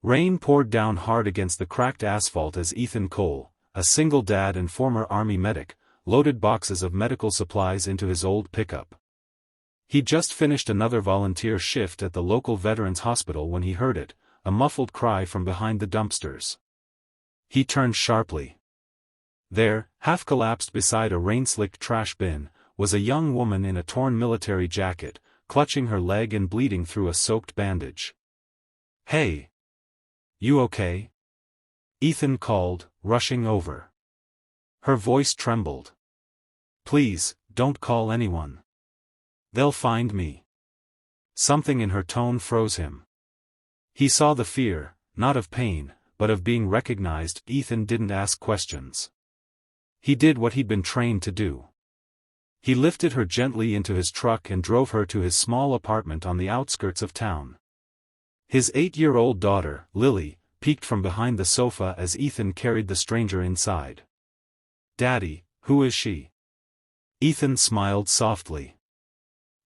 Rain poured down hard against the cracked asphalt as Ethan Cole, a single dad and former Army medic, loaded boxes of medical supplies into his old pickup. He'd just finished another volunteer shift at the local veterans hospital when he heard it, a muffled cry from behind the dumpsters. He turned sharply. There, half-collapsed beside a rain-slicked trash bin, was a young woman in a torn military jacket, clutching her leg and bleeding through a soaked bandage. "Hey! You okay?" Ethan called, rushing over. Her voice trembled. "Please, don't call anyone. They'll find me." Something in her tone froze him. He saw the fear, not of pain, but of being recognized. Ethan didn't ask questions. He did what he'd been trained to do. He lifted her gently into his truck and drove her to his small apartment on the outskirts of town. His 8-year-old daughter, Lily, peeked from behind the sofa as Ethan carried the stranger inside. "Daddy, who is she?" Ethan smiled softly.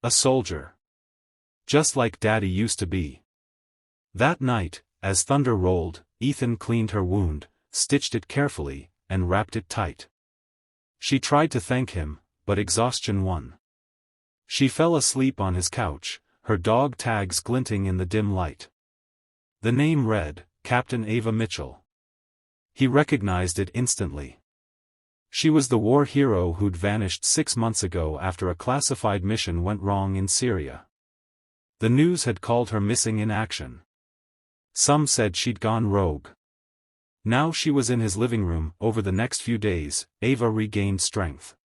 "A soldier. Just like Daddy used to be." That night, as thunder rolled, Ethan cleaned her wound, stitched it carefully, and wrapped it tight. She tried to thank him, but exhaustion won. She fell asleep on his couch, her dog tags glinting in the dim light. The name read, Captain Ava Mitchell. He recognized it instantly. She was the war hero who'd vanished 6 months ago after a classified mission went wrong in Syria. The news had called her missing in action. Some said she'd gone rogue. Now she was in his living room. Over the next few days, Ava regained strength.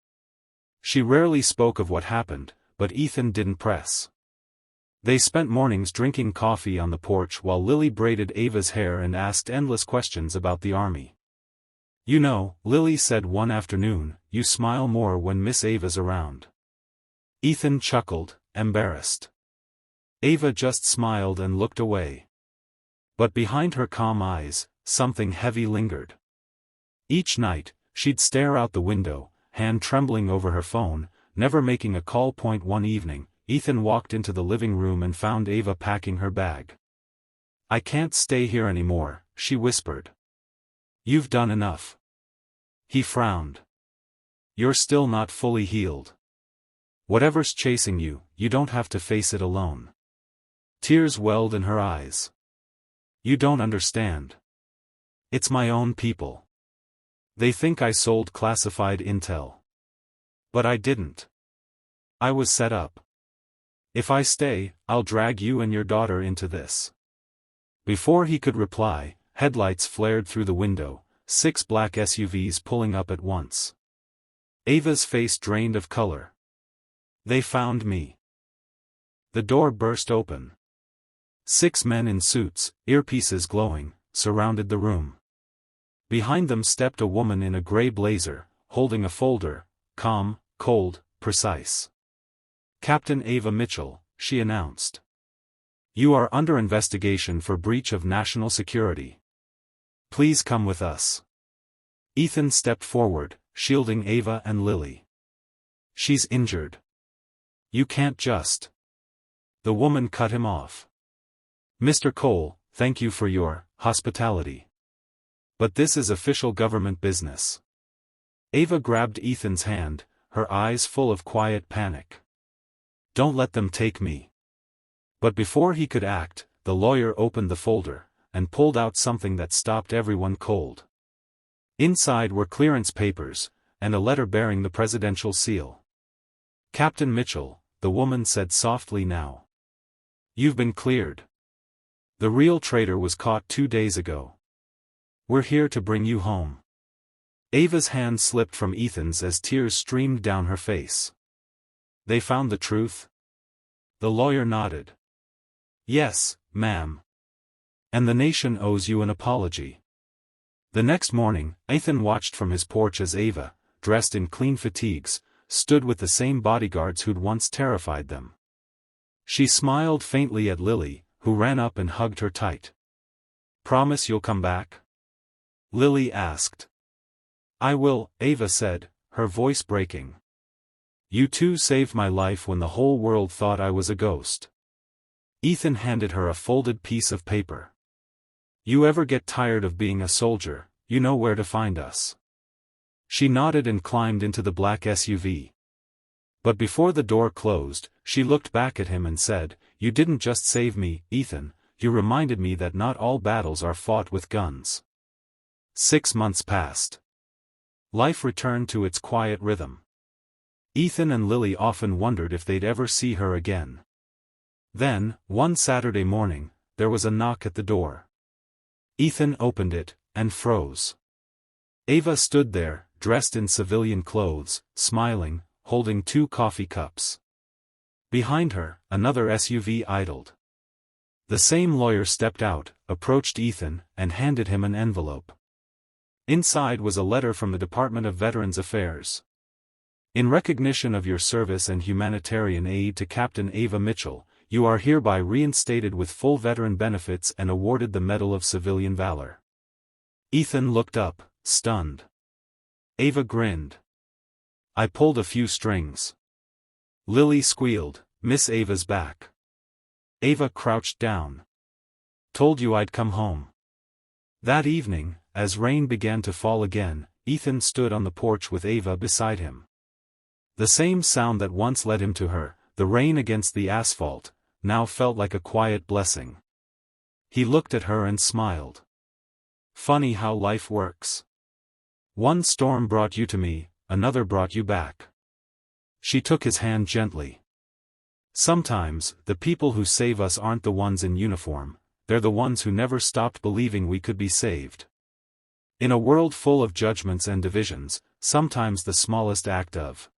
She rarely spoke of what happened, but Ethan didn't press. They spent mornings drinking coffee on the porch while Lily braided Ava's hair and asked endless questions about the army. "You know," Lily said one afternoon, "you smile more when Miss Ava's around." Ethan chuckled, embarrassed. Ava just smiled and looked away. But behind her calm eyes, something heavy lingered. Each night, she'd stare out the window, hand trembling over her phone, never making a call. One evening, Ethan walked into the living room and found Ava packing her bag. "I can't stay here anymore," she whispered. "You've done enough." He frowned. "You're still not fully healed. Whatever's chasing you, you don't have to face it alone." Tears welled in her eyes. "You don't understand. It's my own people. They think I sold classified intel. But I didn't. I was set up. If I stay, I'll drag you and your daughter into this." Before he could reply, headlights flared through the window, 6 black SUVs pulling up at once. Ava's face drained of color. "They found me." The door burst open. 6 men in suits, earpieces glowing, surrounded the room. Behind them stepped a woman in a gray blazer, holding a folder, calm, cold, precise. "Captain Ava Mitchell," she announced. "You are under investigation for breach of national security. Please come with us." Ethan stepped forward, shielding Ava and Lily. "She's injured. You can't just." The woman cut him off. "Mr. Cole, thank you for your hospitality. But this is official government business." Ava grabbed Ethan's hand, her eyes full of quiet panic. "Don't let them take me." But before he could act, the lawyer opened the folder, and pulled out something that stopped everyone cold. Inside were clearance papers, and a letter bearing the presidential seal. "Captain Mitchell," the woman said softly now. "You've been cleared. The real traitor was caught 2 days ago. We're here to bring you home." Ava's hand slipped from Ethan's as tears streamed down her face. "They found the truth?" The lawyer nodded. "Yes, ma'am. And the nation owes you an apology." The next morning, Ethan watched from his porch as Ava, dressed in clean fatigues, stood with the same bodyguards who'd once terrified them. She smiled faintly at Lily, who ran up and hugged her tight. "Promise you'll come back?" Lily asked. "I will," Ava said, her voice breaking. "You two saved my life when the whole world thought I was a ghost." Ethan handed her a folded piece of paper. You ever get tired of being a soldier, you know where to find us. She nodded and climbed into the black SUV. But before the door closed, she looked back at him and said, "You didn't just save me, Ethan, you reminded me that not all battles are fought with guns." 6 months passed. Life returned to its quiet rhythm. Ethan and Lily often wondered if they'd ever see her again. Then, one Saturday morning, there was a knock at the door. Ethan opened it, and froze. Ava stood there, dressed in civilian clothes, smiling, holding 2 coffee cups. Behind her, another SUV idled. The same lawyer stepped out, approached Ethan, and handed him an envelope. Inside was a letter from the Department of Veterans Affairs. In recognition of your service and humanitarian aid to Captain Ava Mitchell, you are hereby reinstated with full veteran benefits and awarded the Medal of Civilian Valor. Ethan looked up, stunned. Ava grinned. I pulled a few strings. Lily squealed, "Miss Ava's back." Ava crouched down. Told you I'd come home. That evening, as rain began to fall again, Ethan stood on the porch with Ava beside him. The same sound that once led him to her, the rain against the asphalt, now felt like a quiet blessing. He looked at her and smiled. Funny how life works. One storm brought you to me, another brought you back. She took his hand gently. Sometimes, the people who save us aren't the ones in uniform, they're the ones who never stopped believing we could be saved. In a world full of judgments and divisions, sometimes the smallest act of